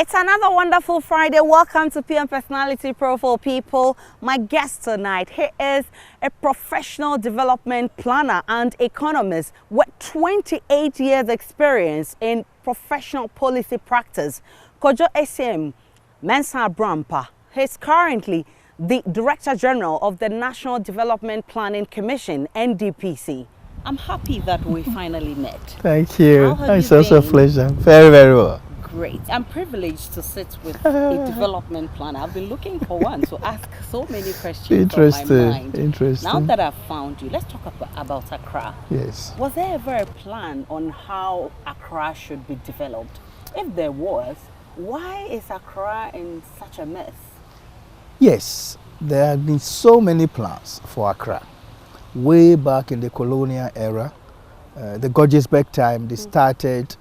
It's another wonderful Friday. Welcome to PM Personality Profile, people. My guest tonight, he is a professional development planner and economist with 28 years experience in professional policy practice. Kodjo Esseim Mensah-Abrampa. He's currently the Director General of the National Development Planning Commission, NDPC. I'm happy that we finally met. Thank you. It's also a pleasure. Very, very well. Great. I'm privileged to sit with a development planner. I've been looking for one to ask so many questions on my mind. Interesting. Now that I've found you, let's talk about Accra. Yes. Was there ever a plan on how Accra should be developed? If there was, why is Accra in such a mess? Yes, there have been so many plans for Accra. Way back in the colonial era, the Gorgesburg time, they started.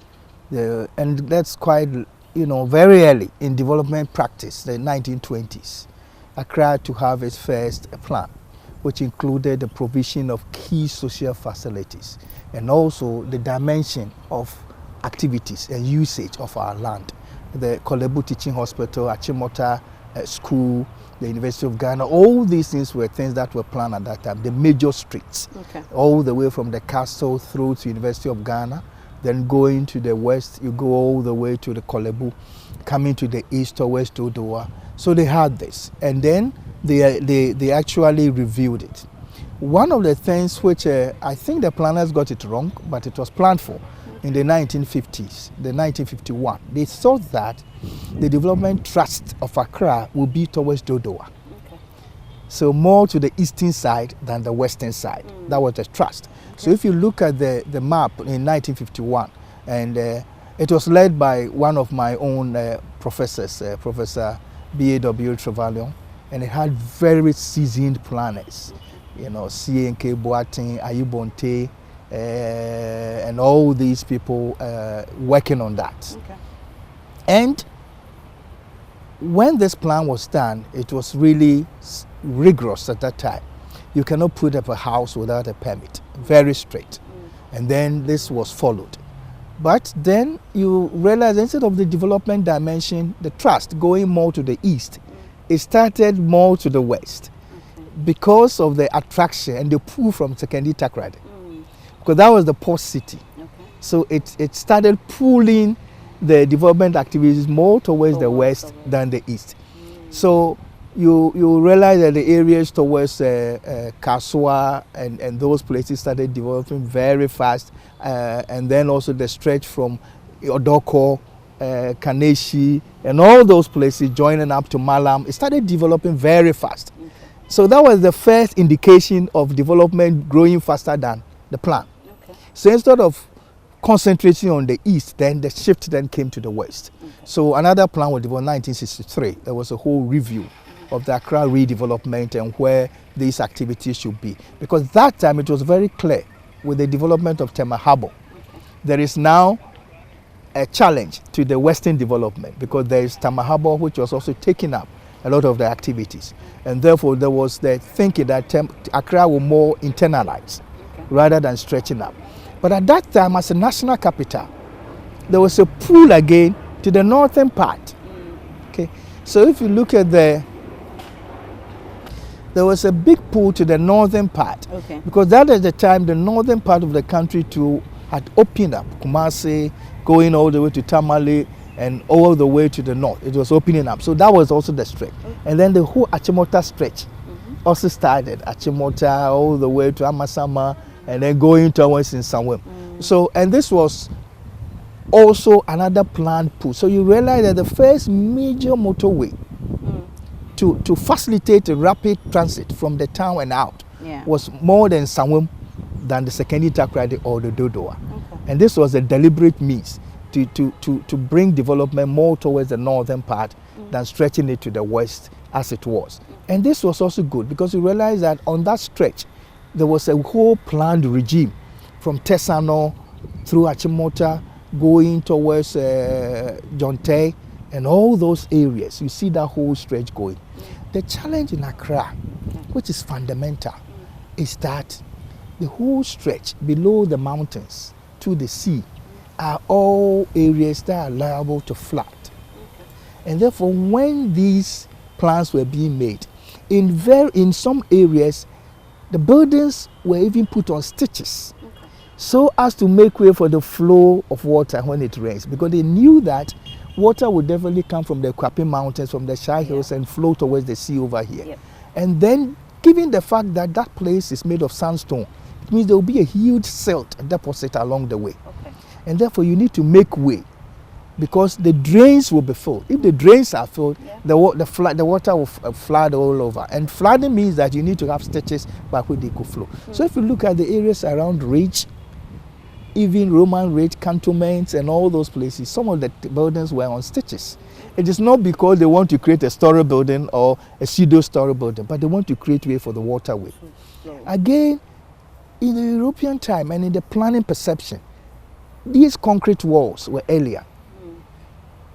And that's quite, very early in development practice, the 1920s. Accra to have its first plan, which included the provision of key social facilities and also the dimension of activities and usage of our land. The Korle Bu Teaching Hospital, Achimota School, the University of Ghana, all these things were things that were planned at that time, the major streets, all the way from the castle through to University of Ghana. Then going to the west, you go all the way to the Korle Bu, coming to the east towards Dodoa. So they had this, and then they actually reviewed it. One of the things which I think the planners got it wrong, but it was planned for in the 1950s, the 1951. They thought that the development trust of Accra would be towards Dodoa. So more to the eastern side than the western side. That was the trust. So if you look at the map in 1951, and it was led by one of my own professors, Professor B.A.W. Trevallion, and it had very seasoned planners, C.N.K. Boateng, Ayubonte, and all these people working on that. And when this plan was done, it was really rigorous at that time. You cannot put up a house without a permit, very strict. And then this was followed. But then you realize instead of the development dimension, the trust going more to the east, it started more to the west because of the attraction and the pull from Sekondi Takoradi. Because that was the port city. So it started pulling the development activities more towards the west than the east. So you realize that the areas towards Kasua and those places started developing very fast, and then also the stretch from Odoko, Kaneshi, and all those places joining up to Malam, it started developing very fast. So that was the first indication of development growing faster than the plan. So instead of concentrating on the east, then the shift then came to the west. So another plan was developed in 1963. There was a whole review of the Accra redevelopment and where these activities should be. Because that time it was very clear with the development of Tema Harbour. There is now a challenge to the western development because there is Tema Harbour, which was also taking up a lot of the activities. And therefore there was the thinking that Accra will more internalize rather than stretching up. But at that time, as a national capital, there was a pull again to the northern part. So if you look at there was a big pull to the northern part. Because that is the time the northern part of the country too had opened up. Kumasi, going all the way to Tamale, and all the way to the north. It was opening up. So that was also the stretch. And then the whole Achimota stretch also started. Achimota all the way to Amasama, and then going towards in Sanwem. So, and this was also another planned pull. So you realize that the first major motorway to facilitate a rapid transit from the town and out was more than Sanwem than the Sekondi Takoradi or the Dodoa. And this was a deliberate means to bring development more towards the northern part than stretching it to the west as it was. And this was also good because you realize that on that stretch, there was a whole planned regime from Tesano through Achimota, going towards Jonte and all those areas. You see that whole stretch going. The challenge in Accra, which is fundamental, is that the whole stretch below the mountains to the sea are all areas that are liable to flood. And therefore, when these plans were being made, in some areas, the buildings were even put on stitches, so as to make way for the flow of water when it rains, because they knew that water would definitely come from the Kwapi Mountains, from the Shai Hills, and flow towards the sea over here. Yep. And then, given the fact that that place is made of sandstone, it means there will be a huge silt deposit along the way. Okay. And therefore, you need to make way, because the drains will be filled. If the drains are filled, the water will flood all over. And flooding means that you need to have stitches by which they could flow. So if you look at the areas around Ridge, even Roman Ridge, cantonments, and all those places, some of the buildings were on stitches. It is not because they want to create a story building or a pseudo-story building, but they want to create way for the waterway. Again, in the European time and in the planning perception, these concrete walls were earlier.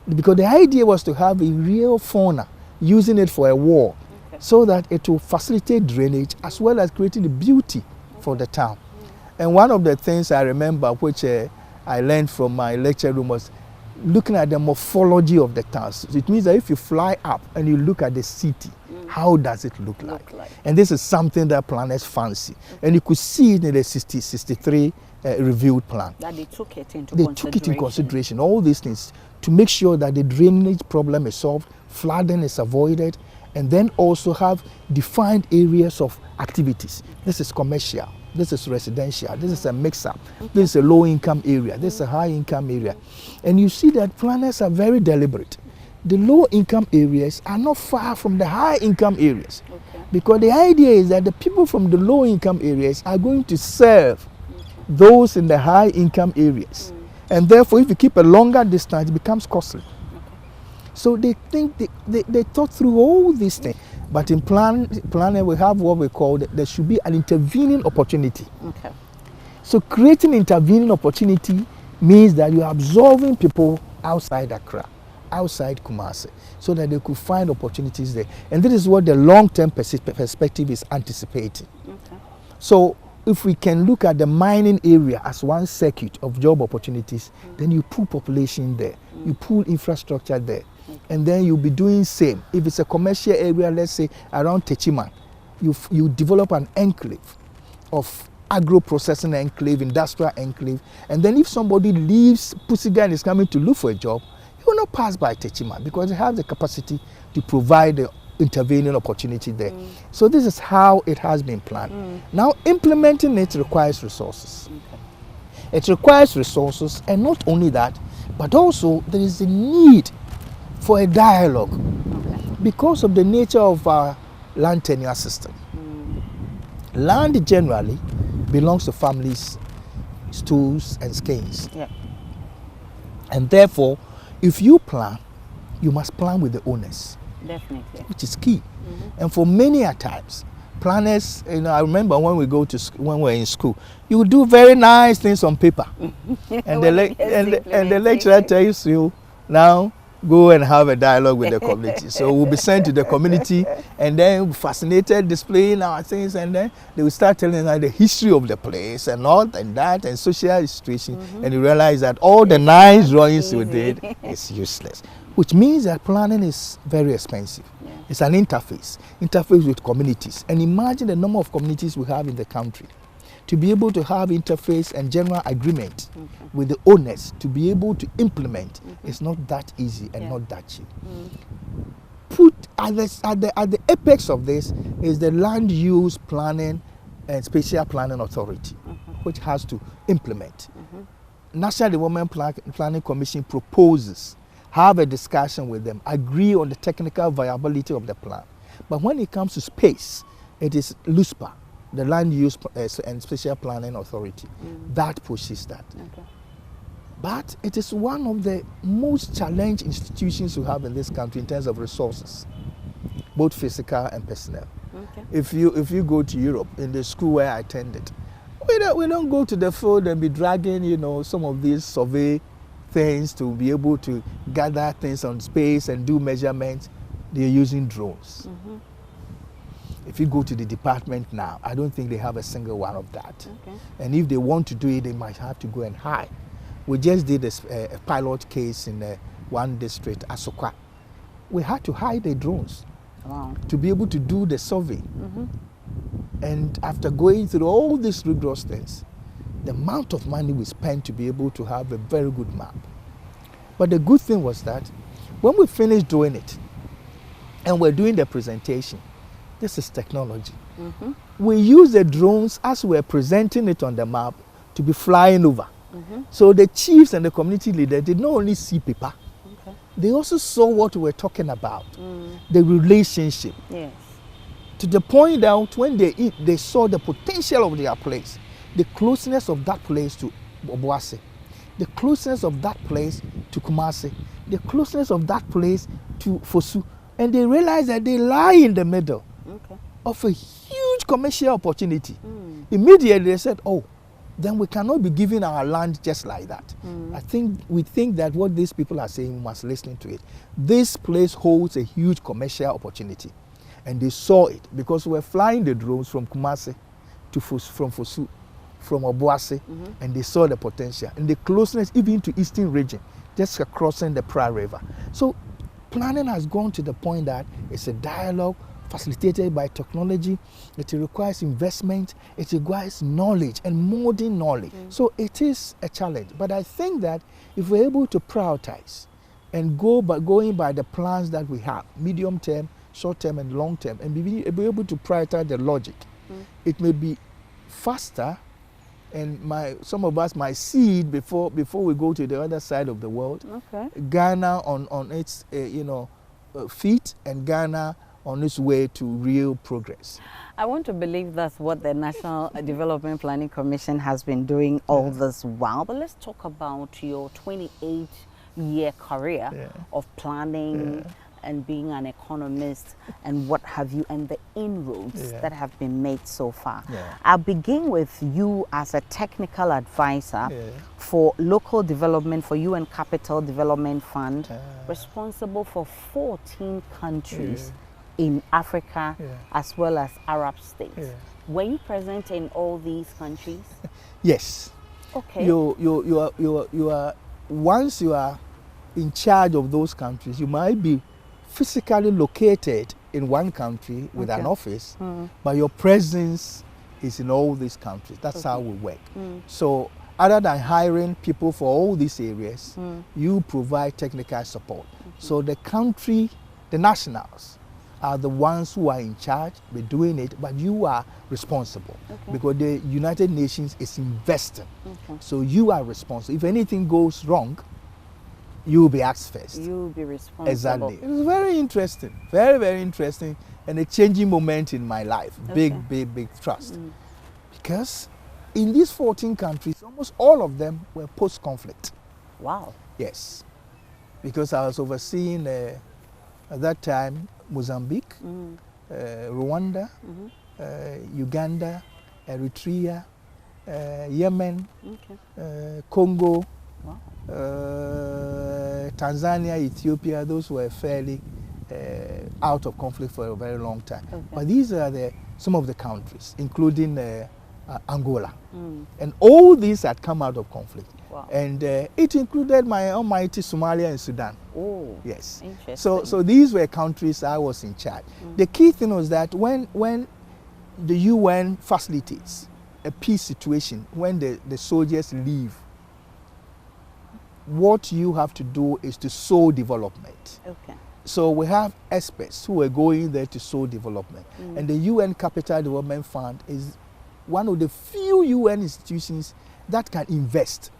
Because the idea was to have a real fauna, using it for a wall, so that it will facilitate drainage as well as creating the beauty for the town. And one of the things I remember, which I learned from my lecture room, was looking at the morphology of the town. So it means that if you fly up and you look at the city, how does it look like? And this is something that planners fancy. And you could see it in the 63 reviewed plan. That they took it into consideration. They took it in consideration, all these things, to make sure that the drainage problem is solved, flooding is avoided, and then also have defined areas of activities. This is commercial, this is residential, this is a mix-up, this is a low-income area, this is a high-income area. And you see that planners are very deliberate. The low-income areas are not far from the high-income areas. Because the idea is that the people from the low-income areas are going to serve those in the high-income areas. And therefore, if you keep a longer distance, it becomes costly. So they think they thought through all these things. But in planning, we have what we call, there should be an intervening opportunity. So creating intervening opportunity means that you are absorbing people outside Accra, outside Kumasi, so that they could find opportunities there. And this is what the long-term perspective is anticipating. So if we can look at the mining area as one circuit of job opportunities, then you pull population there, you pull infrastructure there, and then you'll be doing same. If it's a commercial area, let's say around Techiman, you develop an enclave of agro-processing enclave, industrial enclave, and then if somebody leaves Pusiga and is coming to look for a job, he will not pass by Techiman because they have the capacity to provide the intervening opportunity there. So this is how it has been planned. Now implementing it requires resources. It requires resources, and not only that, but also there is a need for a dialogue because of the nature of our land tenure system. Land generally belongs to families, stools and skeins. And therefore, if you plan, you must plan with the owners. Definitely. Which is key. And for many a times, planners, I remember when we were in school, you would do very nice things on paper. And the lecturer tells you, now go and have a dialogue with the community. So we'll be sent to the community, and then fascinated, displaying our things, and then they will start telling us the history of the place and all and that and social situation, and you realize that all the nice drawings you did is useless. Which means that planning is very expensive. It's an interface with communities. And imagine the number of communities we have in the country. To be able to have interface and general agreement with the owners, to be able to implement, is not that easy and not that cheap. Put at the apex of this is the Land Use Planning and Spatial Planning Authority, which has to implement. National Development Planning Commission proposes, have a discussion with them, agree on the technical viability of the plan. But when it comes to space, it is LUSPA, the Land Use and Spatial Planning Authority, that pushes that. But it is one of the most challenged institutions we have in this country in terms of resources, both physical and personnel. If you go to Europe, in the school where I attended, we don't go to the field and be dragging, some of these survey things to be able to gather things on space and do measurements. They're using drones. If you go to the department now, I don't think they have a single one of that. And if they want to do it, they might have to go and hire. We just did a pilot case in one district, Asokwa, we had to hire the drones Wow. to be able to do the survey. Mm-hmm. And after going through all these rigorous things, the amount of money we spent to be able to have a very good map. But the good thing was that when we finished doing it and we're doing the presentation, this is technology. Mm-hmm. We use the drones as we're presenting it on the map to be flying over. Mm-hmm. So the chiefs and the community leaders did not only see paper, Okay. they also saw what we were talking about, the relationship. Yes. To the point that when they eat, they saw the potential of their place, the closeness of that place to Obuasi, the closeness of that place to Kumasi, the closeness of that place to Fosu. And they realized that they lie in the middle Okay. of a huge commercial opportunity. Immediately they said, oh, then we cannot be giving our land just like that. We think that what these people are saying, we must listen to it. This place holds a huge commercial opportunity. And they saw it because we were flying the drones from Kumasi to from Fosu, from Obuasi, and they saw the potential and the closeness even to eastern region, just crossing the Pra River. So planning has gone to the point that it's a dialogue facilitated by technology. It requires investment, it requires knowledge and modern knowledge. So it is a challenge. But I think that if we're able to prioritize and going by the plans that we have, medium term, short term and long term, and be able to prioritize the logic, it may be faster, and some of us might see it before we go to the other side of the world. Okay. Ghana on its feet, and Ghana on its way to real progress. I want to believe that's what the National Development Commission has been doing all this while. But let's talk about your 28-year career of planning and being an economist and what have you, and the inroads that have been made so far. I'll begin with you as a technical advisor for local development for UN Capital Development Fund, responsible for 14 countries in Africa as well as Arab states. Were you present in all these countries? Yes. Okay. You are once you are in charge of those countries, you might be physically located in one country with an office, but your presence is in all these countries. That's how we work. So other than hiring people for all these areas, you provide technical support. So the country, the nationals, are the ones who are in charge, we're doing it, but you are responsible because the United Nations is investing. So you are responsible. If anything goes wrong, you will be asked first. You will be responsible. Exactly. It was very interesting, very, very interesting, and a changing moment in my life. Big trust. Because in these 14 countries, almost all of them were post-conflict. Wow. Yes. Because I was overseeing, at that time, Mozambique, Rwanda, Uganda, Eritrea, Yemen, Congo, Tanzania, Ethiopia. Those were fairly out of conflict for a very long time. But these are some of the countries, including Angola. And all these had come out of conflict. Wow. And it included my almighty Somalia and Sudan. Oh, yes. Interesting. So these were countries I was in charge. The key thing was that when the UN facilitates a peace situation, when the soldiers leave, what you have to do is to sow development. So we have experts who are going there to sow development. And the UN Capital Development Fund is one of the few UN institutions that can invest,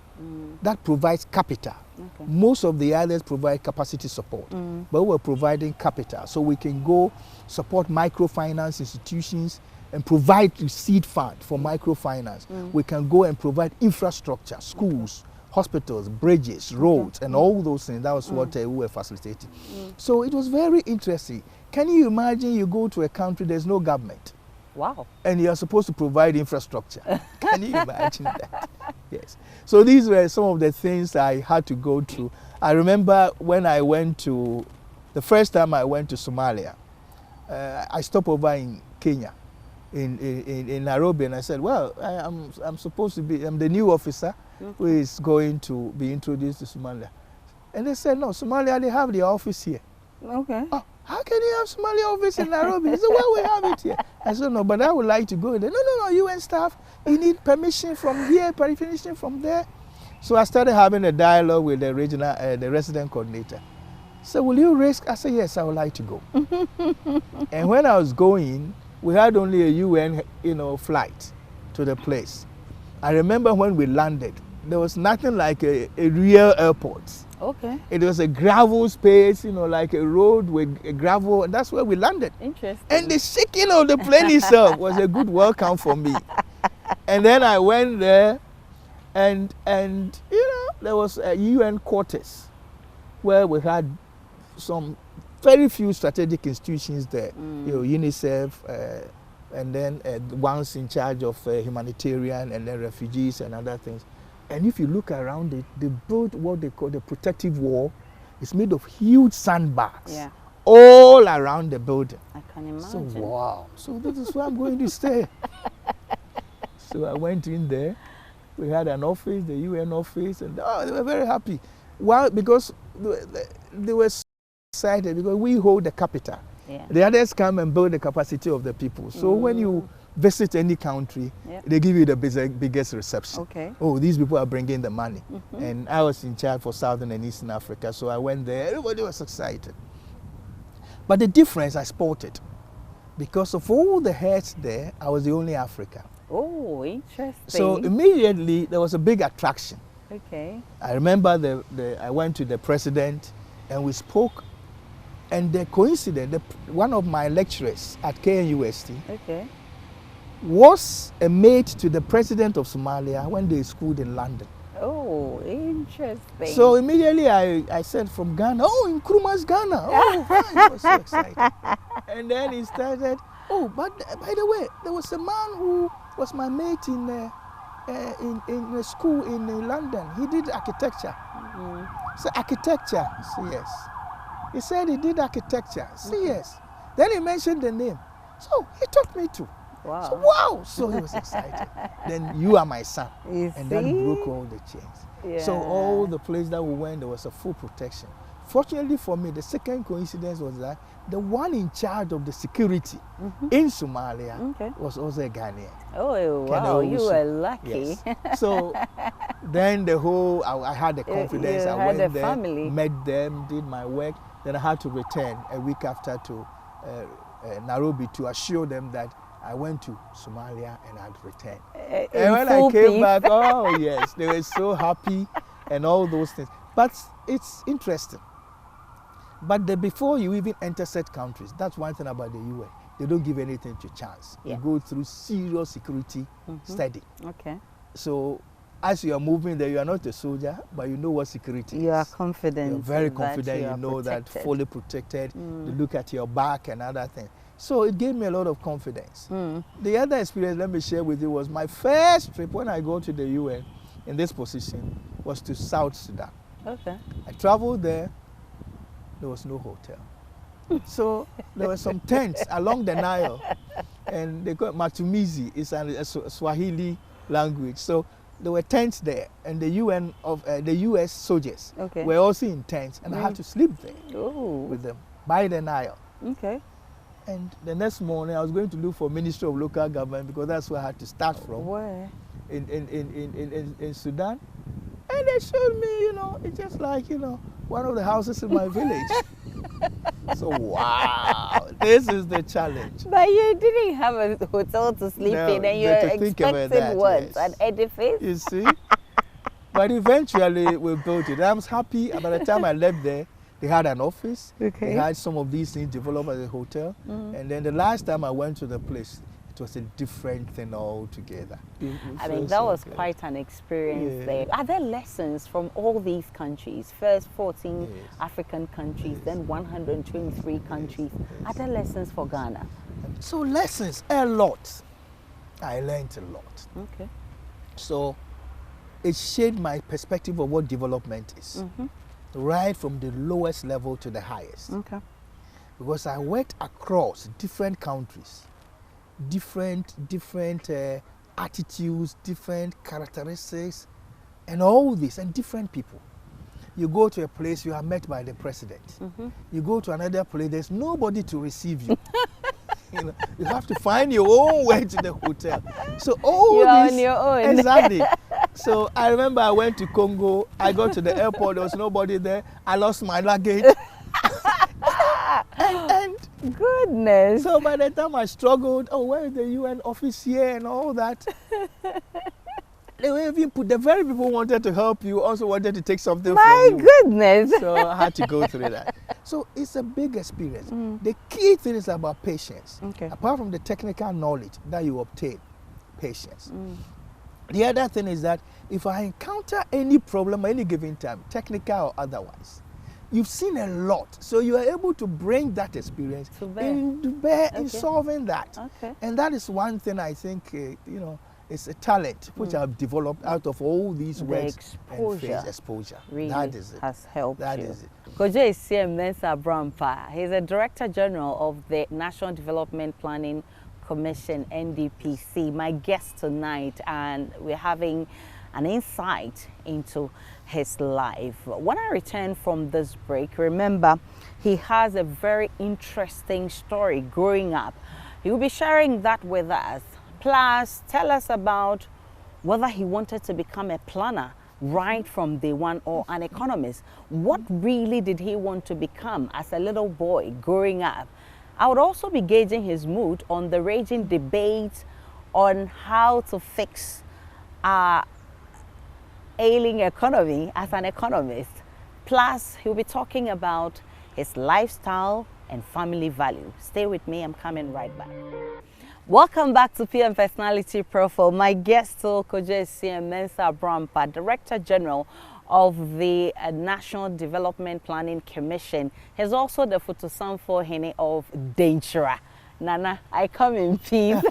that provides capital. Most of the others provide capacity support, but we're providing capital. So we can go support microfinance institutions and provide seed fund for microfinance. We can go and provide infrastructure, schools, hospitals, bridges, roads, and all those things. That was what we were facilitating. So it was very interesting. Can you imagine you go to a country, there's no government? Wow. And you're supposed to provide infrastructure. Can you imagine that? Yes. So these were some of the things I had to go through. I remember when the first time I went to Somalia, I stopped over in Kenya, in Nairobi, and I said, well, I'm supposed to be, I'm the new officer who is going to be introduced to Somalia. And they said, no, Somalia, they have their office here. Okay. Oh, how can you have Somali office in Nairobi? He said, well, we have it here. I said, no, but I would like to go there. No, UN staff, you need permission from here, permission from there. So I started having a dialogue with the regional, the resident coordinator. So will you risk? I said, yes, I would like to go. And when I was going, we had only a UN, flight to the place. I remember when we landed, there was nothing like a real airport. Okay. It was a gravel space, like a road with a gravel, and that's where we landed. Interesting. And the shaking of the plane itself was a good welcome for me. And then I went there, and there was a UN quarters where we had some very few strategic institutions there, UNICEF, and then ones in charge of humanitarian and then refugees and other things. And if you look around it, they built what they call the protective wall. It's made of huge sandbags all around the building. I can imagine. So wow, so this is where I'm going to stay. So I went in there. We had an office, the UN office, and they were very happy. Well, because they were so excited because we hold the capital. Yeah. The others come and build the capacity of the people. So when you visit any country, they give you the biggest reception. Okay. Oh, these people are bringing the money. And I was in charge for Southern and Eastern Africa, so I went there. Everybody was excited. But the difference I spotted, because of all the heads there, I was the only African. Oh, interesting. So immediately there was a big attraction. Okay. I remember I went to the president and we spoke, and the coincidence, one of my lecturers at KNUST was a mate to the president of Somalia when they schooled in London. Oh, interesting. So immediately I said from Ghana, oh, Nkrumah's Ghana. Oh, fine. I was so excited. And then he started, oh, but by the way, there was a man who was my mate in a school in London. He did architecture. So architecture, say yes. He said he did architecture, say yes. Then he mentioned the name. So he took me to. Wow. So wow, so he was excited. Then you are my son. You and see? that broke all the chains. Yeah. So all the places that we went, there was a full protection. Fortunately for me, the second coincidence was that the one in charge of the security in Somalia was also a Ghanaian. Oh, wow, you were lucky. Yes. So then I had the confidence. I went there, family. met them, did my work. Then I had to return a week after to Nairobi to assure them that I went to Somalia and I'd returned. And when I came back, oh yes, they were so happy and all those things. But it's interesting. But before you even enter such countries, that's one thing about the UN. They don't give anything to chance. You go through serious security study. Okay. So as you are moving there, you are not a soldier, but you know what security is. You are confident. You're very confident. You know that fully protected. You look at your back and other things. So it gave me a lot of confidence. The other experience, let me share with you, was my first trip when I go to the UN in this position was to South Sudan. Okay. I traveled there. There was no hotel. So there were some tents along the Nile, and they call it Matumizi. It's a Swahili language. So there were tents there, and the US soldiers were also in tents, and I had to sleep there with them by the Nile. Okay. And the next morning, I was going to look for Ministry of Local Government because that's where I had to start from. Where? In Sudan. And they showed me, it's just like, one of the houses in my village. So, wow, this is the challenge. But you didn't have a hotel to sleep in, and you're expecting what? Yes. An edifice? You see? But eventually, we built it. I was happy. By the time I left there, they had an office. Okay. They had some of these things developed as a hotel. And then the last time I went to the place, it was a different thing altogether. I mean, that was quite an experience there. Are there lessons from all these countries? First 14 African countries, then 123 countries. Are there lessons for Ghana? So lessons, a lot. I learned a lot. Okay. So it shaped my perspective of what development is. Right from the lowest level to the highest. Okay. Because I worked across different countries, different attitudes, different characteristics, and all this, and different people. You go to a place, you are met by the president. You go to another place, there's nobody to receive you. You have to find your own way to the hotel. So all You're this, on your own. Exactly. So I remember I went to Congo. I got to the airport. There was nobody there. I lost my luggage. and Goodness. so by the time I struggled, where is the UN office here and all that? They were even the very people who wanted to help you also wanted to take something from you. My goodness. So I had to go through that. So it's a big experience. The key thing is about patience. Okay. Apart from the technical knowledge that you obtain, patience. The other thing is that if I encounter any problem at any given time, technical or otherwise, you've seen a lot. So you are able to bring that experience to bear in solving that. Okay. And that is one thing I think, it's a talent which I've developed out of all these works and exposure. Really that is it. has helped That you. is it. Kodjo Esseim Mensah-Abrampa. He's a Director General of the National Development Planning Commission, NDPC, my guest tonight, and we're having an insight into his life. When I return from this break, remember, he has a very interesting story growing up. He will be sharing that with us. Plus, tell us about whether he wanted to become a planner right from day one or an economist. What really did he want to become as a little boy growing up? I would also be gauging his mood on the raging debate on how to fix our ailing economy as an economist. Plus, he'll be talking about his lifestyle and family value. Stay with me, I'm coming right back. Welcome back to PM Personality Profile. My guest is Kodjo Esseim Mensah-Abrampa, Director General of the National Development Planning Commission. He's also the Futusamfo Hene of Danchera. Nana, I come in peace.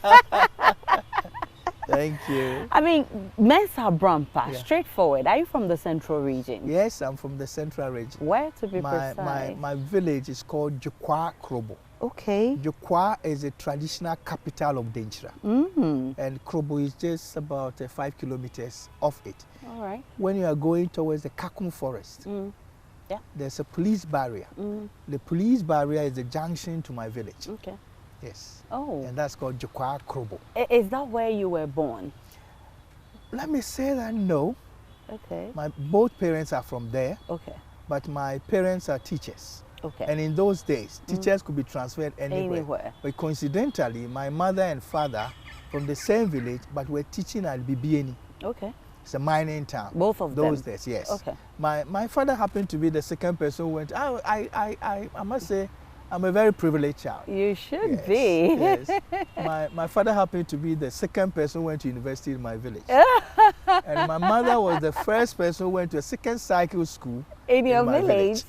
Thank you. I mean, Mensah-Abrampa, straightforward. Are you from the central region? Yes, I'm from the central region. Where to be precise? My village is called Jukwa Krobo. Okay. Jukwa is the traditional capital of Danchera. And Krobo is just about 5 kilometers off it. All right. When you are going towards the Kakum forest, there's a police barrier. The police barrier is the junction to my village. Okay. Yes. Oh. And that's called Jukwa Krobo. Is that where you were born? Let me say that no. Okay. Both parents are from there. Okay. But my parents are teachers. Okay. And in those days, teachers could be transferred anywhere. But coincidentally, my mother and father from the same village, but were teaching at Bibieni. Okay. It's a mining town. Both of those them? days, yes. Okay. My father happened to be the second person who went. I must say, I'm a very privileged child. You should be. Yes. My father happened to be the second person who went to university in my village. And my mother was the first person who went to a second cycle school in your village.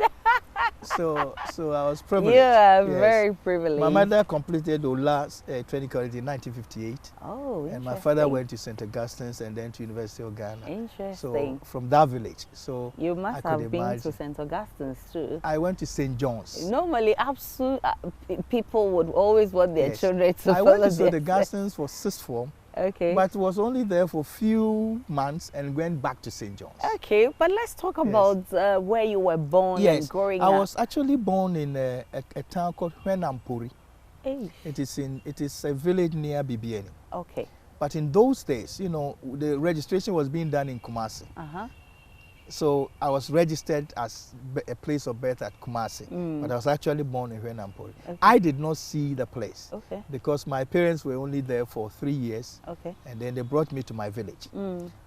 So I was privileged. You are very privileged. My mother completed the last training college in 1958. Oh, and my father went to St. Augustine's and then to University of Ghana. Interesting. So from that village. So you must have been to St. Augustine's too. I went to St. John's. Normally, people would always want their children to follow. I went to St. Augustine's for sixth form. Okay. But was only there for a few months and went back to St. John's. Okay, but let's talk about where you were born and growing up. I was actually born in a town called Hwenampuri. Hey. It is a village near Bibieni. Okay. But in those days, the registration was being done in Kumasi. So I was registered as a place of birth at Kumasi, but I was actually born in Hwenampuri. Okay. I did not see the place because my parents were only there for 3 years, and then they brought me to my village.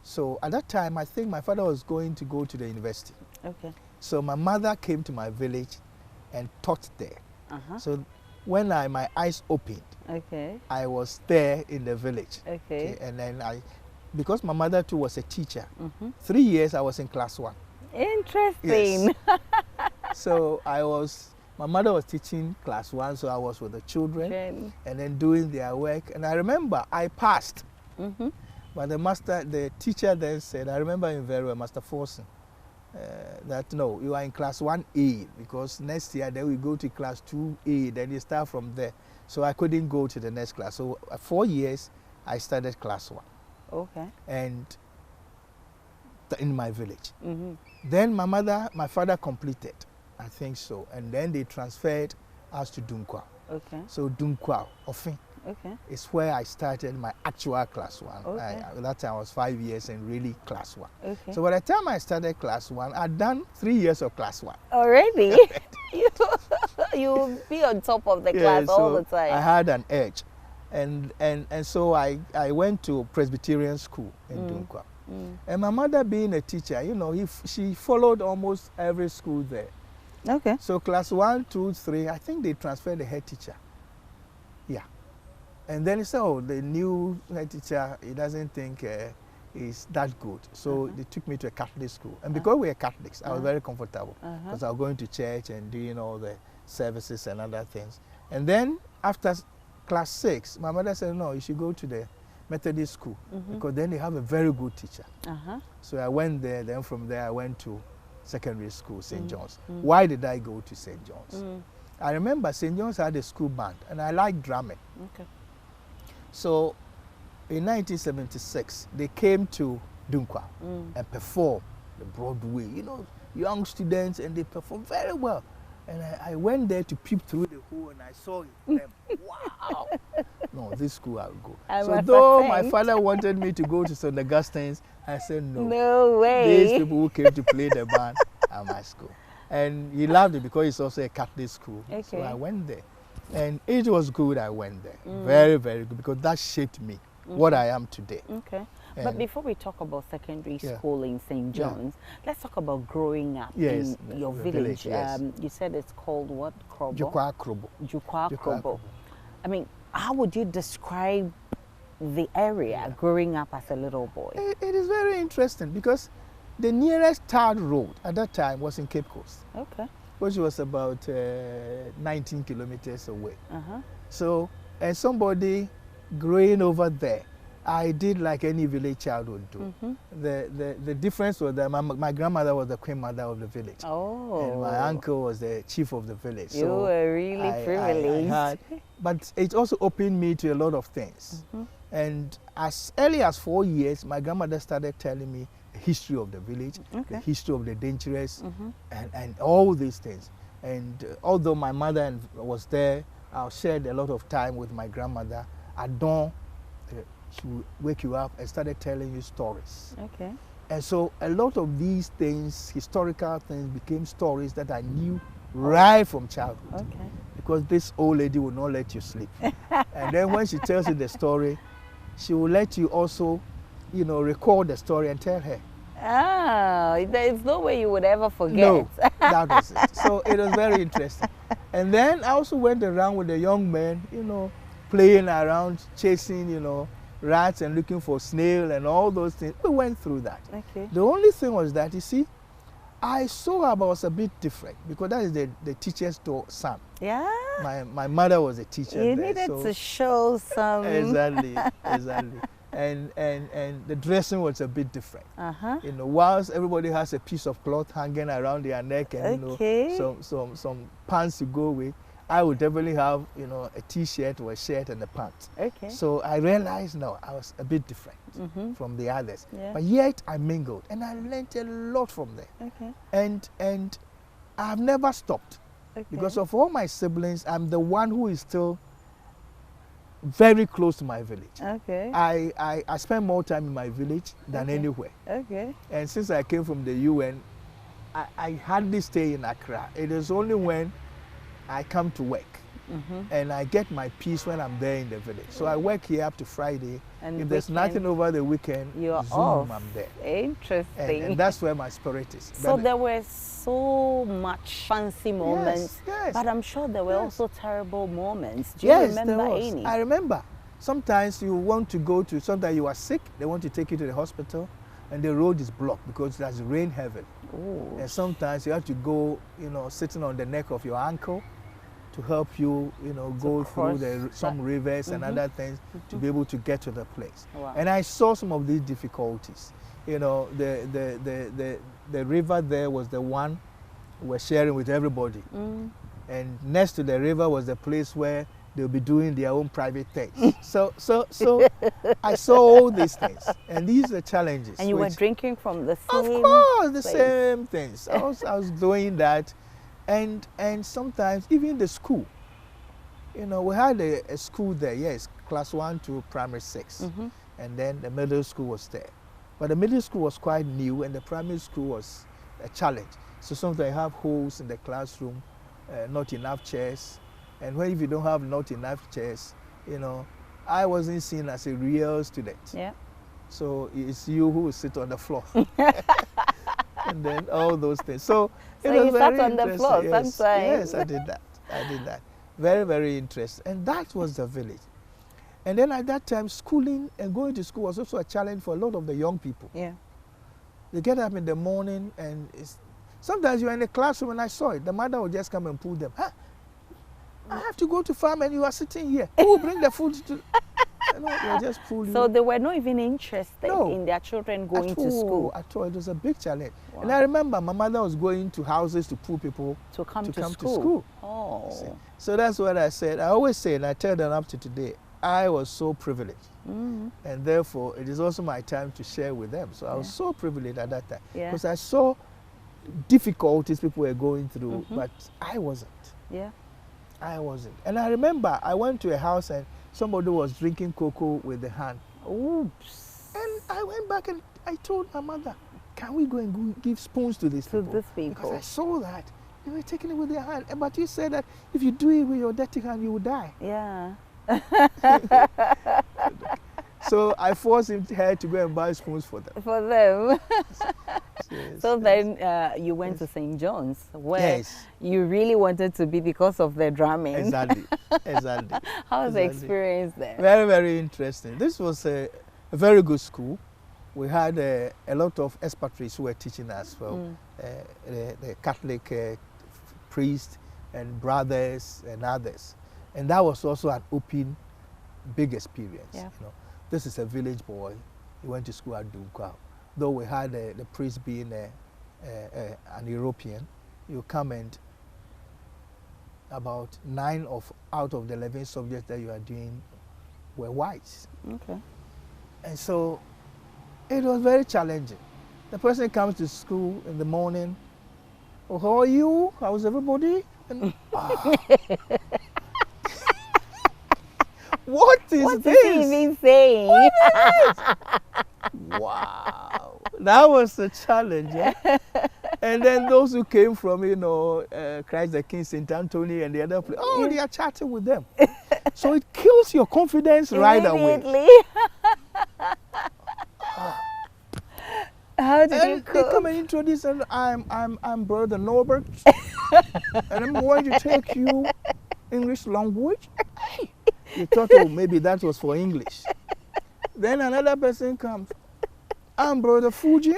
So at that time, I think my father was going to go to the university. Okay. So my mother came to my village and taught there. So when my eyes opened, I was there in the village. Okay. And then because my mother too was a teacher, 3 years I was in class 1. Interesting. Yes. So my mother was teaching class 1, so I was with the children and then doing their work. And I remember I passed, but the teacher then said, I remember him very well, Master Forsen, that no, you are in class 1A because next year then we go to class 2A, then you start from there. So I couldn't go to the next class. So 4 years I started class 1. Okay. And in my village. Then my father completed, I think so, and then they transferred us to Dunkwa. Okay. So Dunkwa, Ofin, is where I started my actual class 1. Okay. That time I was 5 years and really class 1. Okay. So by the time I started class 1, I'd done 3 years of class 1. Already? You be on top of the class all the time. I had an edge. And so I went to Presbyterian school in Dunkwa. And my mother being a teacher, you know, she followed almost every school there. Okay. So class 1, 2, 3, I think they transferred the head teacher. Yeah. And then he said, oh, the new head teacher, he doesn't think is that good. So they took me to a Catholic school. And because we were Catholics, I was very comfortable because I was going to church and doing all the services and other things. And then after class 6, my mother said, no, you should go to the Methodist school because then they have a very good teacher. So I went there. Then from there, I went to secondary school, St. John's. Why did I go to St. John's? I remember St. John's had a school band, and I liked drumming. Okay. So in 1976, they came to Dunkwa and performed the Broadway. You know, young students, and they performed very well. And I went there to peep through the hole, and I saw them. Wow! No, this school I'll go. So though my father wanted me to go to St. Augustine's, I said no. No way. These people who came to play the band at my school. And he loved it because it's also a Catholic school. Okay. So I went there. And it was good I went there. Very, very good, because that shaped me, what I am today. Okay. But before we talk about secondary school in St. John's, let's talk about growing up in your village. Yes. You said it's called what? Krobo? Jukwa Krobo. Jukwa Krobo. I mean, how would you describe the area growing up as a little boy? It is very interesting because the nearest third road at that time was in Cape Coast. Okay. Which was about 19 kilometers away. So, and somebody growing over there, I did like any village child would do. The difference was that my grandmother was the queen mother of the village. Oh. And my uncle was the chief of the village. You were really privileged. But it also opened me to a lot of things. And as early as 4 years, my grandmother started telling me the history of the village, the history of the dangerous, and all these things. And although my mother was there, I shared a lot of time with my grandmother. At dawn, she would wake you up and started telling you stories. Okay. And so a lot of these things, historical things, became stories that I knew right from childhood. Okay. Because this old lady will not let you sleep. And then when she tells you the story, she will let you also, you know, record the story and tell her. Ah, there's no way you would ever forget. No, that was it. So it was very interesting. And then I also went around with the young men, you know, playing around, chasing, you know, rats and looking for snail and all those things. We went through that. Okay. The only thing was that, you see, I saw I was a bit different because that is the teacher's son. Yeah. My mother was a teacher. You needed to show some. Exactly, exactly. And the dressing was a bit different. You know, whilst everybody has a piece of cloth hanging around their neck and you know some pants to go with, I would definitely have, you know, a t-shirt or a shirt and a pants. Okay. So I realized now I was a bit different from the others. Yeah. But yet I mingled and I learned a lot from them. Okay. And I've never stopped. Okay. Because of all my siblings, I'm the one who is still very close to my village. Okay. I spend more time in my village than anywhere. Okay. And since I came from the UN, I hardly stay in Accra. It is only when I come to work and I get my peace when I'm there in the village. So I work here up to Friday. And if there's nothing over the weekend, you're Zoom, off. I'm there. Interesting. And that's where my spirit is. So there were so much fancy moments, yes. But I'm sure there were also terrible moments. Do you remember any? I remember. Sometimes you want to go to, sometimes you are sick, they want to take you to the hospital, and the road is blocked because there's rain heavily. Ooh. And sometimes you have to go, you know, sitting on the neck of your ankle to help you, you know, go through some rivers and other things to be able to get to the place. Wow. And I saw some of these difficulties. You know, the river there was the one we're sharing with everybody. And next to the river was the place where they'll be doing their own private things. So I saw all these things, and these are challenges. And you were drinking from the same Of course, the place. same things. I was doing that, and sometimes even the school. You know, we had a school there, yes, class 1 to primary 6, and then the middle school was there. But the middle school was quite new, and the primary school was a challenge. So sometimes you have holes in the classroom, not enough chairs, and when if you don't have not enough chairs, you know, I wasn't seen as a real student. Yeah. So it's you who will sit on the floor, and then all those things. So it was you very sat on the floor yes, sometimes. Yes, I did that. I did that. Very, very interesting. And that was the village. And then at that time, schooling and going to school was also a challenge for a lot of the young people. Yeah. They get up in the morning and sometimes you're in the classroom and I saw it. The mother would just come and pull them. Huh? I have to go to farm and you are sitting here. Who will bring the food to... You know, they'll just pull you. So they were not even interested in their children going to school. At all. It was a big challenge. Wow. And I remember my mother was going to houses to pull people to come to school. school. Oh. See? So that's what I said. I always say, and I tell them up to today, I was so privileged. And therefore, it is also my time to share with them. So I was so privileged at that time. Because I saw difficulties people were going through, but I wasn't. Yeah. I wasn't. And I remember I went to a house and somebody was drinking cocoa with the hand. Oops. And I went back and I told my mother, can we go and give spoons to these people? To these people. Because I saw that they were taking it with their hand. But you said that if you do it with your dirty hand, you will die. Yeah. So I forced her to go and buy spoons for them. For them. Yes, so then you went to St. John's, where yes, you really wanted to be because of the drumming. exactly, exactly. How was the experience there? Very, very interesting. This was a very good school. We had a lot of expatriates who were teaching us, well, the Catholic priests and brothers and others. And that was also an open, big experience. Yeah. You know, this is a village boy. He went to school at Dunkwa. Though we had the priest being an European, you come and about 9 out of the 11 subjects that you are doing were whites. Okay. And so it was very challenging. The person comes to school in the morning, oh, how are you? How's everybody? And, what is this? What is he even saying? Wow, that was a challenge. Eh? And then those who came from, you know, Christ the King, St. Anthony and the other place, oh, they are chatting with them. So it kills your confidence right away. How did you And cope? they come and introduce, and I'm Brother Norbert, and I'm going to take you English language. You thought, oh, maybe that was for English. Then another person comes. I'm Brother Fuji,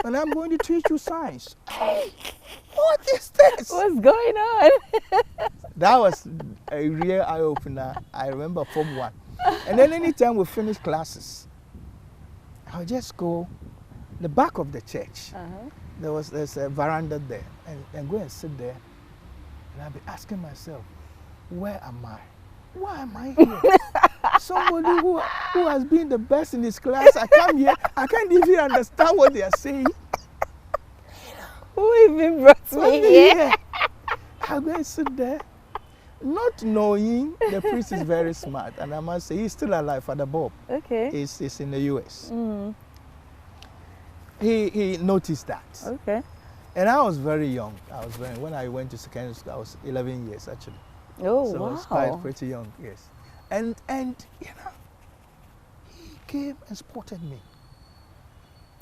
and I'm going to teach you science. What is this? What's going on? That was a real eye-opener. I remember Form 1. And then anytime we finish classes, I'll just go the back of the church. There's a veranda there, and go and sit there, and I'll be asking myself, where am I? Why am I here? Somebody who has been the best in his class, I come here, I can't even understand what they are saying. Who even brought me here? I'll go and sit there, not knowing the priest is very smart, and I must say he's still alive, Father Bob. Okay. He's in the US. He noticed that. Okay. And I was very young. When I went to secondary school, I was 11 years actually. Oh, so wow. I was quite pretty young, yes. And you know, he came and spotted me.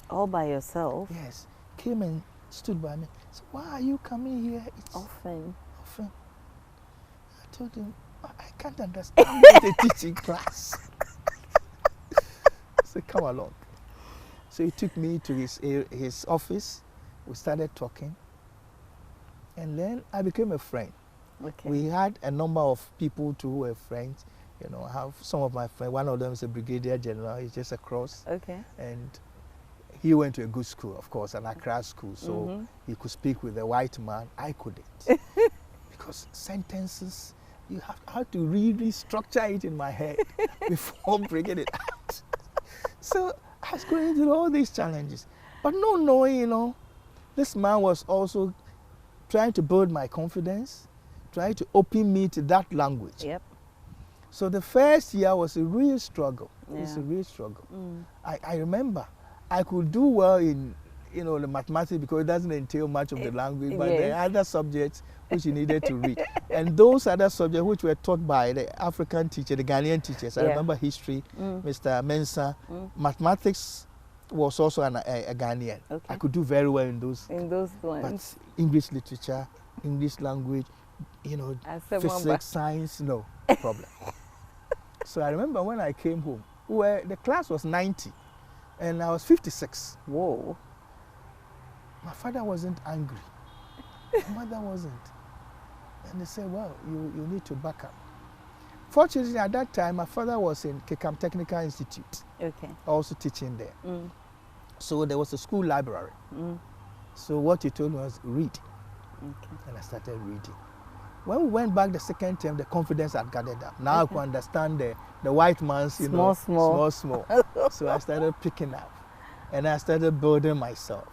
All by yourself? Yes. Came and stood by me. So why are you coming here? It's often. I told him, I can't understand what they teach in class. I said, come along. So he took me to his office. We started talking. And then I became a friend. Okay. We had a number of people who were friends. You know, I have some of my friends. One of them is a brigadier general. He's just across. Okay. And he went to a good school, of course, an Accra school. So he could speak with a white man. I couldn't. Because sentences you have to really structure it in my head before bringing it out. So I was going through all these challenges, but not knowing, you know, this man was also trying to build my confidence, trying to open me to that language. Yep. So the first year was a real struggle. Yeah. It was a real struggle. I remember I could do well in, you know, the mathematics because it doesn't entail much of the language, but there are other subjects which you needed to read. And those other subjects which were taught by the African teacher, the Ghanaian teachers, I remember history, Mr. Mensah, mathematics was also a Ghanaian. Okay. I could do very well in those ones. But English literature, English language, you know, physics, science, no problem. So I remember when I came home, where the class was 90 and I was 56. Whoa. My father wasn't angry. My mother wasn't. And they said, well, you need to back up. Fortunately, at that time, my father was in Kekam Technical Institute. Okay. Also teaching there. So there was a school library. So what he told me was read. Okay. And I started reading. When we went back the second term, the confidence had gathered up. Now I could understand the white man's, you know, small. So I started picking up. And I started building myself.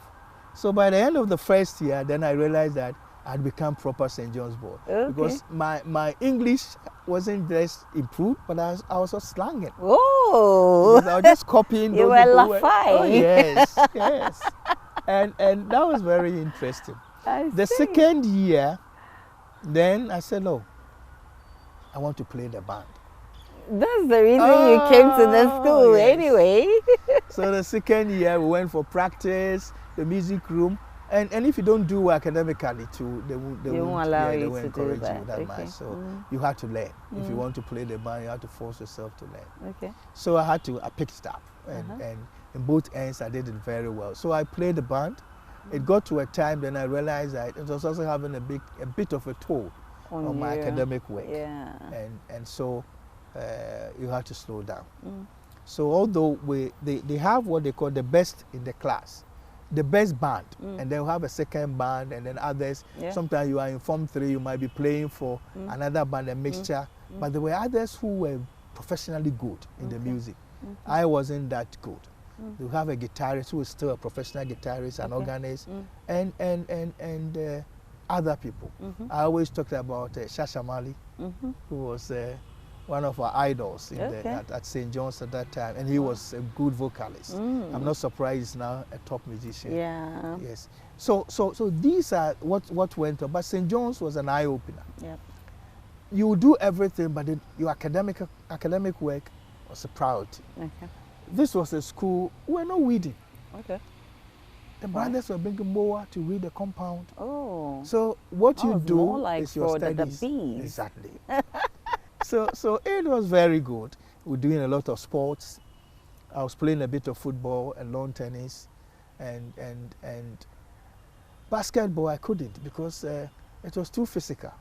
So by the end of the first year, then I realized that I'd become proper St. John's boy. Okay. Because my English wasn't just improved, but I was just slanging. Oh! I was just copying. You were laughing. Oh, yes, yes. And that was very interesting. The second year, then I said, no, I want to play the band. That's the reason you came to the school anyway. So the second year, we went for practice, the music room. And if you don't do academically too, they won't encourage you that much. So you have to learn. If you want to play the band, you have to force yourself to learn. Okay. So I picked it up. And in both ends, I did it very well. So I played the band. It got to a time then I realized that it was also having a bit of a toll on my academic work. Yeah. And so you have to slow down. So although they have what they call the best in the class, the best band, and then we have a second band, and then others. Yeah. Sometimes you are in Form 3, you might be playing for another band, a mixture. But there were others who were professionally good in the music. I wasn't that good. You have a guitarist who is still a professional guitarist, an organist, and other people. I always talked about Shasha Mali, who was one of our idols at St. John's at that time, and he was a good vocalist. I'm not surprised he's now a top musician. Yeah. Yes. So these are what went on. But St. John's was an eye opener. Yep. You do everything, but your academic work was a priority. Okay. This was a school we were not weeding. Okay. The brothers were bringing mower to weed the compound. Oh. So what you do more like is your studies. The bees. Exactly. So it was very good. We were doing a lot of sports. I was playing a bit of football and lawn tennis, and basketball I couldn't because it was too physical.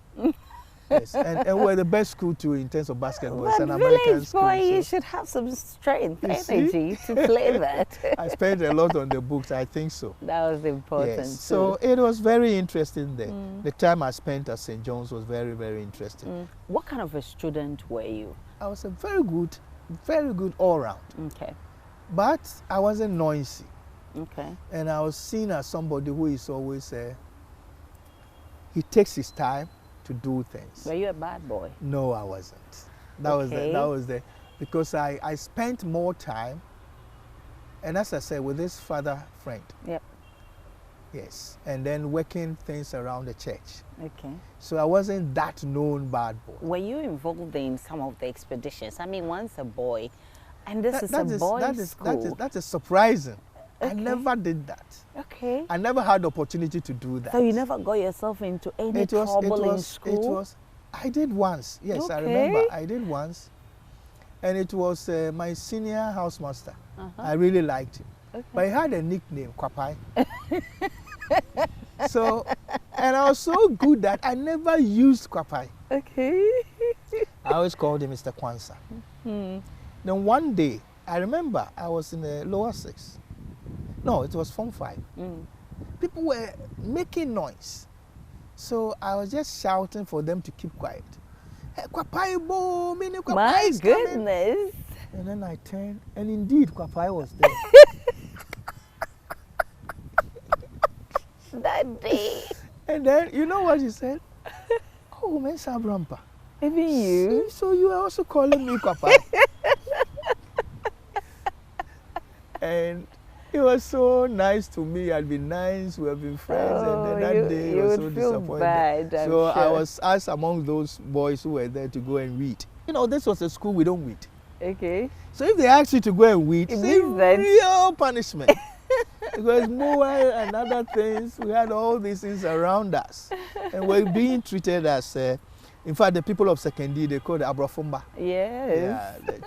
Yes, and we were the best school too in terms of basketball. It's an American school. Boy, you should have some strength, energy to play that. I spent a lot on the books, I think so. That was important. Yes. So it was very interesting there. The time I spent at St. John's was very, very interesting. What kind of a student were you? I was a very good all round. Okay. But I wasn't noisy. Okay. And I was seen as somebody who is always, he takes his time to do things. Were you a bad boy? No, I wasn't. That was the because I spent more time, and as I said, with this father friend. Yep. Yes, and then working things around the church. Okay. So I wasn't that known bad boy. Were you involved in some of the expeditions? I mean, once a boy, and this is a boys' school. That is surprising. Okay. I never did that. Okay. I never had the opportunity to do that. So you never got yourself into any trouble in school? I did once. Yes, okay. I remember. I did once. And it was my senior housemaster. I really liked him. Okay. But he had a nickname, Kwapai. So, and I was so good that I never used Kwapai. Okay. I always called him Mr. Kwanzaa. Then one day, I remember I was in the lower 6. No, it was Form 5. People were making noise. So I was just shouting for them to keep quiet. My goodness. And then I turned, and indeed, Kwapai was there. That day. And then, you know what he said? Oh, Mensah-Abrampa. Maybe you. So you are also calling me Kwapai. And it was so nice to me. I'd been nice, we have been friends, and then that day you was would so feel disappointed. bad, I'm so I sure. was asked among those boys who were there to go and weed. You know, this was a school we don't weed. Okay. So if they ask you to go and weed, It it's means that- real punishment. Because mobile and other things, we had all these things around us. And we're being treated as, in fact, the people of Secondary, they call it Abrafumba. Yes. Yeah,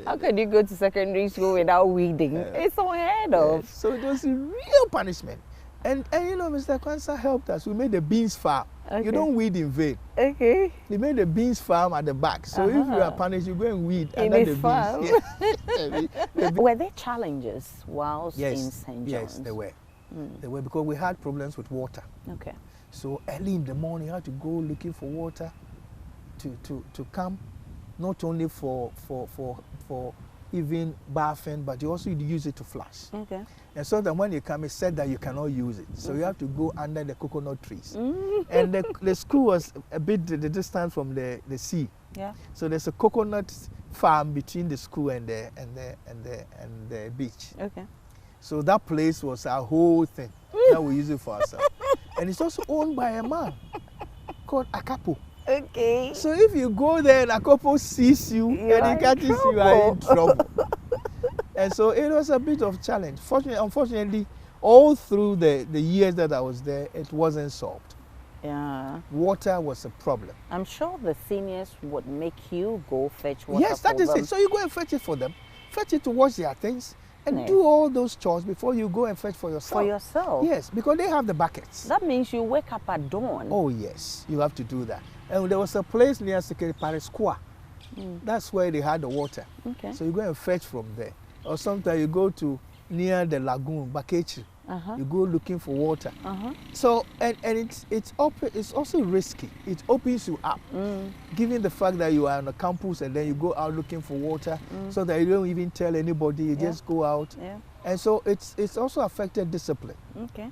How could you go to secondary school without weeding? It's unheard of. so it was a real punishment. And you know, Mr. Kwanzaa helped us. We made the beans farm. Okay. You don't weed in vain. Okay. They made the beans farm at the back. So if you are punished, you go and weed In under a the farm. beans. Yes. Were there challenges whilst Yes, in St. John's? yes, there were. There were, because we had problems with water. Okay. So early in the morning, you had to go looking for water to come, not only for even bathing, but you also use it to flush. Okay. And so that when you come, it said that you cannot use it. So you have to go under the coconut trees. And the school was a bit the distance from the sea. Yeah. So there's a coconut farm between the school and the beach. Okay. So that place was our whole thing that we use it for ourselves. And it's also owned by a man called Akapo. Okay. So if you go there and Akapo sees you and he catches you, you are in trouble. And so it was a bit of challenge. Unfortunately, all through the years that I was there, it wasn't solved. Yeah. Water was a problem. I'm sure the seniors would make you go fetch water. Yes, that for is them. it. So you go and fetch it for them. Fetch it to wash their things and Nice. do all those chores before you go and fetch for yourself. For yourself? Yes, because they have the buckets. That means you wake up at dawn. Oh yes, you have to do that. And there was a place near Secretary Square. That's where they had the water. Okay. So you go and fetch from there. Or sometimes you go to near the lagoon, Bakechi. You go looking for water. So and it's also risky. It opens you up, given the fact that you are on a campus and then you go out looking for water, so that you don't even tell anybody. You just go out. Yeah. And so it's also affected discipline. Okay.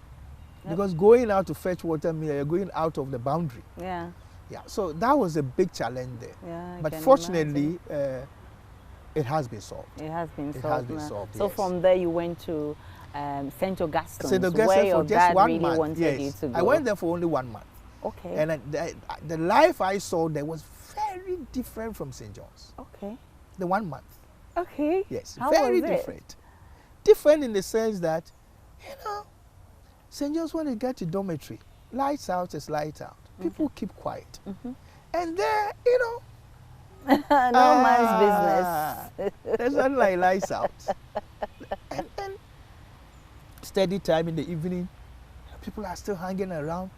Because going out to fetch water means you're going out of the boundary. Yeah. Yeah, so that was a big challenge there. Yeah. I But can fortunately, imagine. it has been solved. It has been solved. It has been now. solved, So yes. from there you went to St. Augustine's, St. Augustine where for your just dad 1 really month. wanted Yes. you to go. I went there for only 1 month. Okay. And the life I saw there was very different from St. John's. Okay. The 1 month. Okay. Yes, How very was it? different. Different in the sense that, St. John's, when you get to dormitory, lights out is lights out. People keep quiet. And there, No man's business. There's nothing like lights out. And steady time in the evening, people are still hanging around.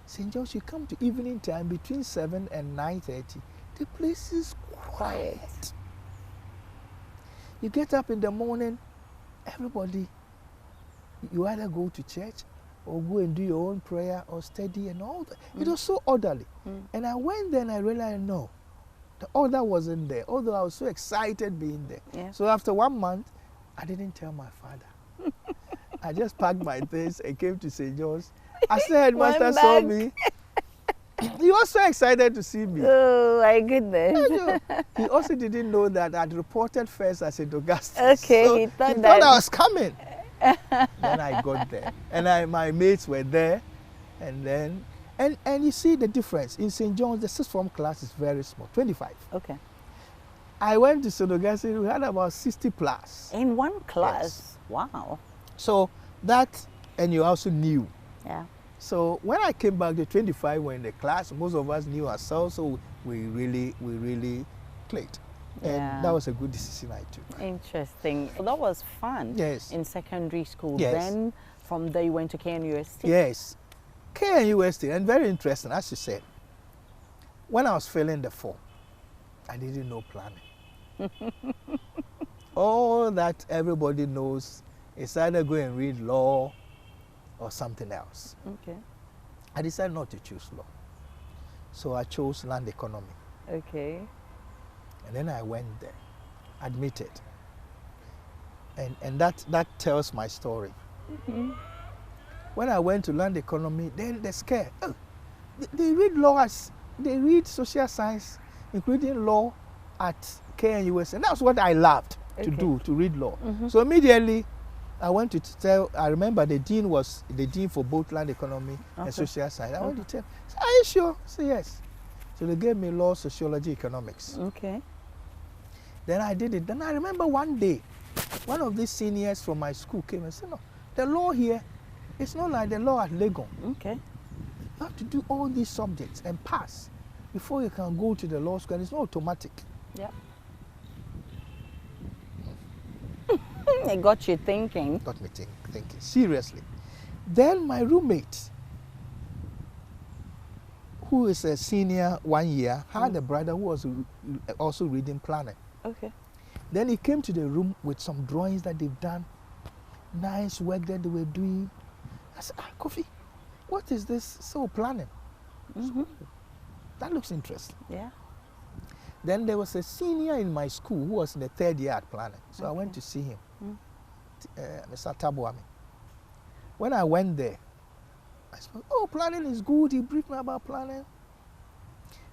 St. John's, you come to evening time between 7 and 9:30, the place is quiet. You get up in the morning, everybody, you either go to church or go and do your own prayer or study and all that. It was so orderly. And I went there and I realized, no, the order wasn't there, although I was so excited being there. Yeah. So after 1 month, I didn't tell my father. I just packed my things and came to St. John's. As the headmaster Went saw back. me, he was so excited to see me. Oh my goodness. He also didn't know that I'd reported first at St. Augustine. Okay, So he thought I that- was coming. Then I got there. And my mates were there. And then, and you see the difference. In St. John's, the sixth form class is very small, 25. Okay. I went to St. Augustine, we had about 60 plus. In one class. Yes. Wow. So that, and you also knew. Yeah. So when I came back, the 25 were in the class. Most of us knew ourselves, so we really clicked. And Yeah. that was a good decision I took. Interesting. So that was fun. Yes. In secondary school. Yes. Then from there you went to KNUST. Yes. KNUST, and very interesting, as you said. When I was filling the form, I didn't know planning. All that everybody knows is either go and read law or something else. Okay. I decided not to choose law. So I chose land economy. Okay. And then I went there, admitted. And that tells my story. When I went to learn the economy, then they're scared. Oh, they read law they read social science, including law at KNUS. And that's what I loved to do, to read law. So immediately, I went to tell, I remember the dean was the dean for both land economy and social science. I went to tell, are you sure? I said, yes. So they gave me law, sociology, economics. Okay. Then I did it. Then I remember one day, one of these seniors from my school came and said, no, the law here, it's not like the law at Legon. Okay. You have to do all these subjects and pass before you can go to the law school. And it's not automatic. Yeah. It got you thinking. Got me thinking, seriously. Then my roommate, who is a senior 1 year, had a brother who was also reading planning. Okay. Then he came to the room with some drawings that they've done, nice work that they were doing. I said, Kofi, what is this? So planning. So, that looks interesting. Yeah. Then there was a senior in my school who was in the 3rd year at planning. So I went to see him, Mr. Tabuami. When I went there, I said, oh, planning is good. He briefed me about planning.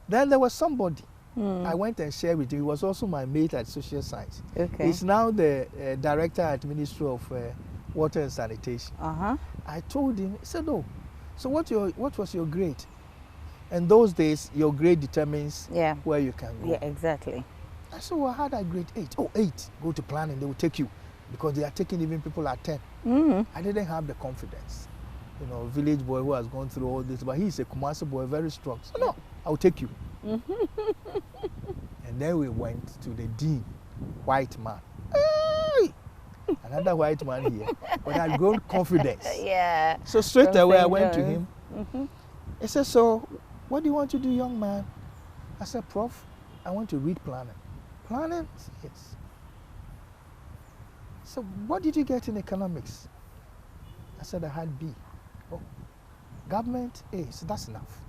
Then there was somebody I went and shared with him. He was also my mate at social science. Okay. He's now the director at Ministry of Water and Sanitation. I told him, he said, oh, so what was your grade? And those days, your grade determines where you can go. Yeah, exactly. I said, well, I had a grade 8. Oh, 8. Go to planning, they will take you. Because they are taking even people at 10. I didn't have the confidence. You know, village boy who has gone through all this, but he's a Kumasi boy, very strong. So no, I'll take you. And then we went to the dean, white man. Hey! Another white man here. But I had grown confidence. Yeah. So straight away I went to him. He said, so what do you want to do, young man? I said, Prof, I want to read planning. Planning? Yes. So what did you get in economics? I said, I had B. Oh, government A, so that's enough.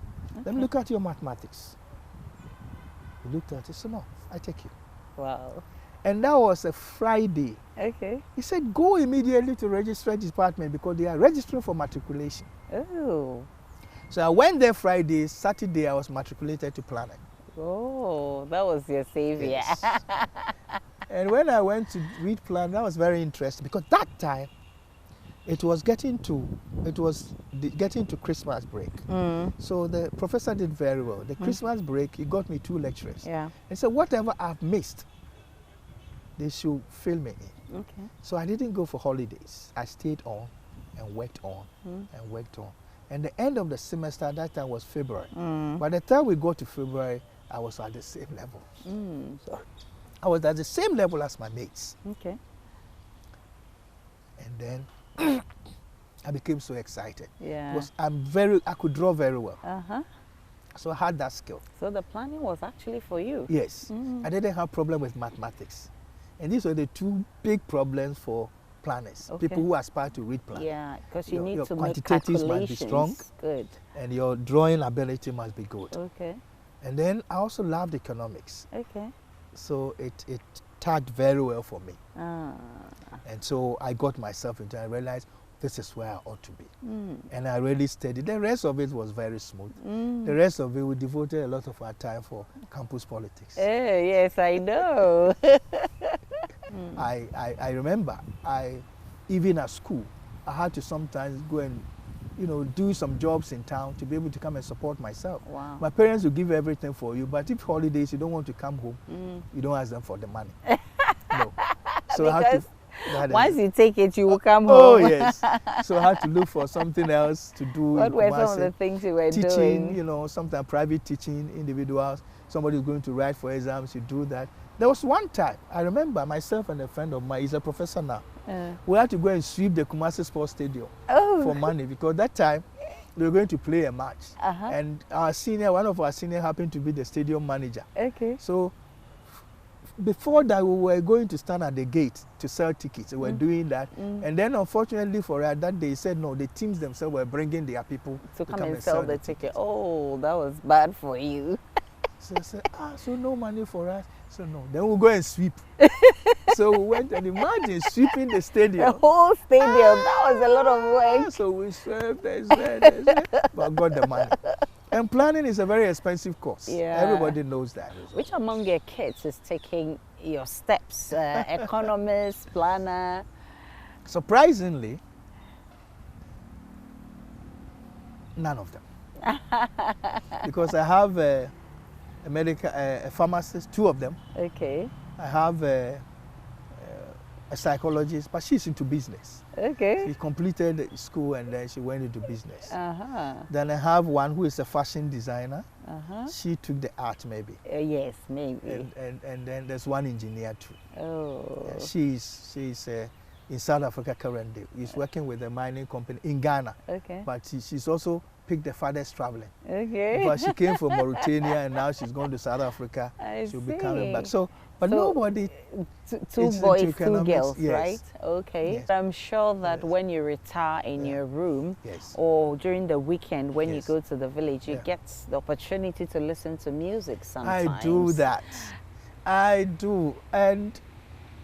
Let me look at your mathematics. He looked at it, so no, I take you. Wow. And that was a Friday. Okay. He said, go immediately to registrar department because they are registering for matriculation. Oh. So I went there Friday, Saturday I was matriculated to planning. Oh, that was your savior. Yes. And when I went to read plan, that was very interesting because that time it was getting to Christmas break. So the professor did very well. The Christmas break, he got me 2 lecturers. Yeah. And so whatever I've missed, they should fill me in. Okay. So I didn't go for holidays. I stayed on and worked on and worked on. And the end of the semester, that time was February. By the time we got to February, I was at the same level. So I was at the same level as my mates. Okay. And then I became so excited. Yeah. Because I could draw very well. So I had that skill. So the planning was actually for you. Yes. I didn't have problem with mathematics. And these were the 2 big problems for planners. Okay. People who aspire to read plan. Yeah, because you need your to make quantitatives calculations. must be strong. Good. And your drawing ability must be good. Okay. And then I also loved economics. Okay. So it tagged very well for me. And so I got myself into it. I realized this is where I ought to be. And I really studied. The rest of it was very smooth. The rest of it, we devoted a lot of our time for campus politics. Yes, I know. I remember, even at school, I had to sometimes go and do some jobs in town to be able to come and support myself. Wow. My parents will give everything for you, but if holidays you don't want to come home, you don't ask them for the money. No. So I had to, once you take it, you will come home. Oh yes. So I had to look for something else to do. What were some of the things you were doing? Teaching, sometimes private teaching, individuals. Somebody is going to write for exams, you do that. There was one time, I remember myself and a friend of mine, he's a professor now. We had to go and sweep the Kumasi Sports Stadium for money because that time we were going to play a match. And one of our senior happened to be the stadium manager. Okay. So before that, we were going to stand at the gate to sell tickets. We were doing that. And then unfortunately for us, that day said no, the teams themselves were bringing their people to come and sell the ticket. Oh, that was bad for you. So I said, so no money for us? So no, then we'll go and sweep. So we went and imagine sweeping the stadium. The whole stadium, that was a lot of work. So we swept and swept, but got the money. And planning is a very expensive course. Yeah. Everybody knows that. Which among your kids is taking your steps? Economist, planner? Surprisingly, none of them. Because I have a pharmacist, 2 of them. Okay. I have a psychologist, but she's into business. Okay. She completed school and then she went into business. Uh-huh. Then I have one who is a fashion designer. Uh-huh. She took the art maybe. Yes, maybe. And then there's one engineer too. Oh. Yeah, she's in South Africa currently. She's working with a mining company in Ghana. Okay. But she's also picked the farthest traveling. Okay. But she came from Mauritania and now she's going to South Africa. She'll be coming back. So nobody. Two boys, 2 girls, yes. right? Okay. Yes. I'm sure that Yes. when you retire in your room, Yes. or during the weekend when you Yes. go to the village, you Yeah. get the opportunity to listen to music sometimes. I do that. I do. And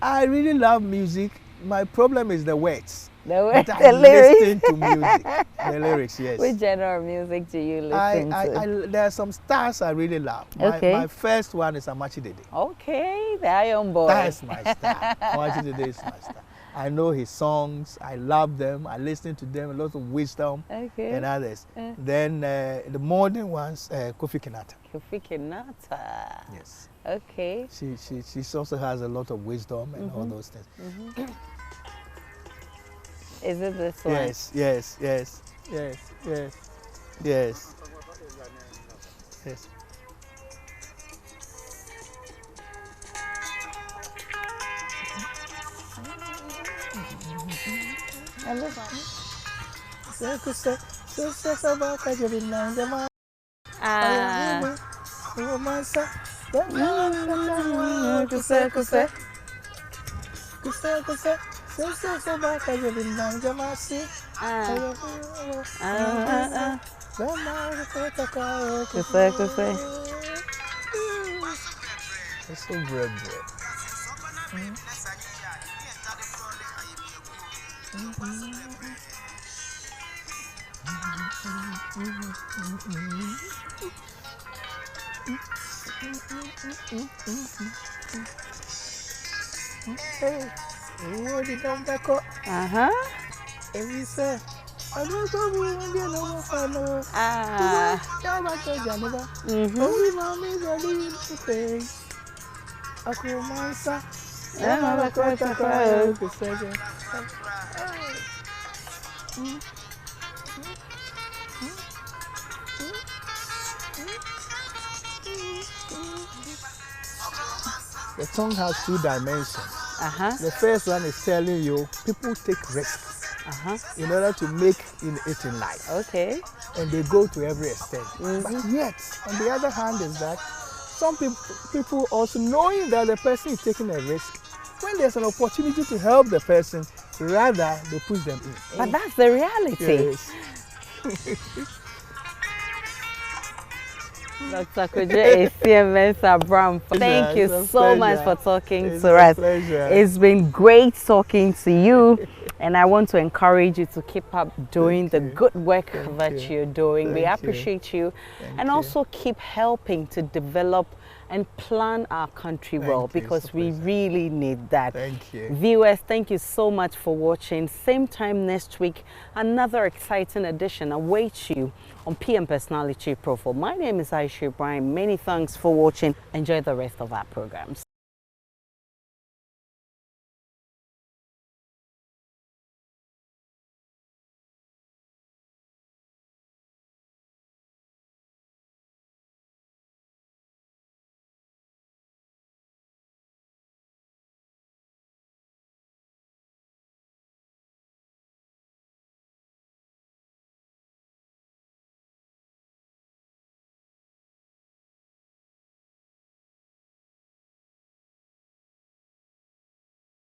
I really love music. My problem is the words. But I lyrics. listen to music. The lyrics, yes. Which genre of music do you listen to? There are some stars I really love. Okay. My first one is Amachi Dede. Okay, the Iron Boy. That's my star. Amachi Dede is my star. I know his songs. I love them. I listen to them. A lot of wisdom Okay. and others. Then the modern ones, Kofi Kinata. Kofi Kinata. Yes. Okay. She also has a lot of wisdom and all those things. Is it this one? Yes, yes, yes, yes, yes, yes. Yes. And this one? It's so bread. The song has 2 dimensions. The first one is telling you people take risks in order to make it in life. Okay. And they go to every extent. But yet, on the other hand, is that some people also knowing that the person is taking a risk, when there's an opportunity to help the person, rather they push them in. But that's the reality. Yes. Dr. Kodjo Esseim Mensah-Abrampa, thank you so much for talking to us. It's been great talking to you, and I want to encourage you to keep up doing the good work that you're doing. We appreciate you, and also keep helping to develop and plan our country well, because we really need that. Thank you. Viewers, thank you so much for watching. Same time next week, another exciting edition awaits you on PM Personality Profile. My name is Aisha Ibrahim. Many thanks for watching. Enjoy the rest of our programs.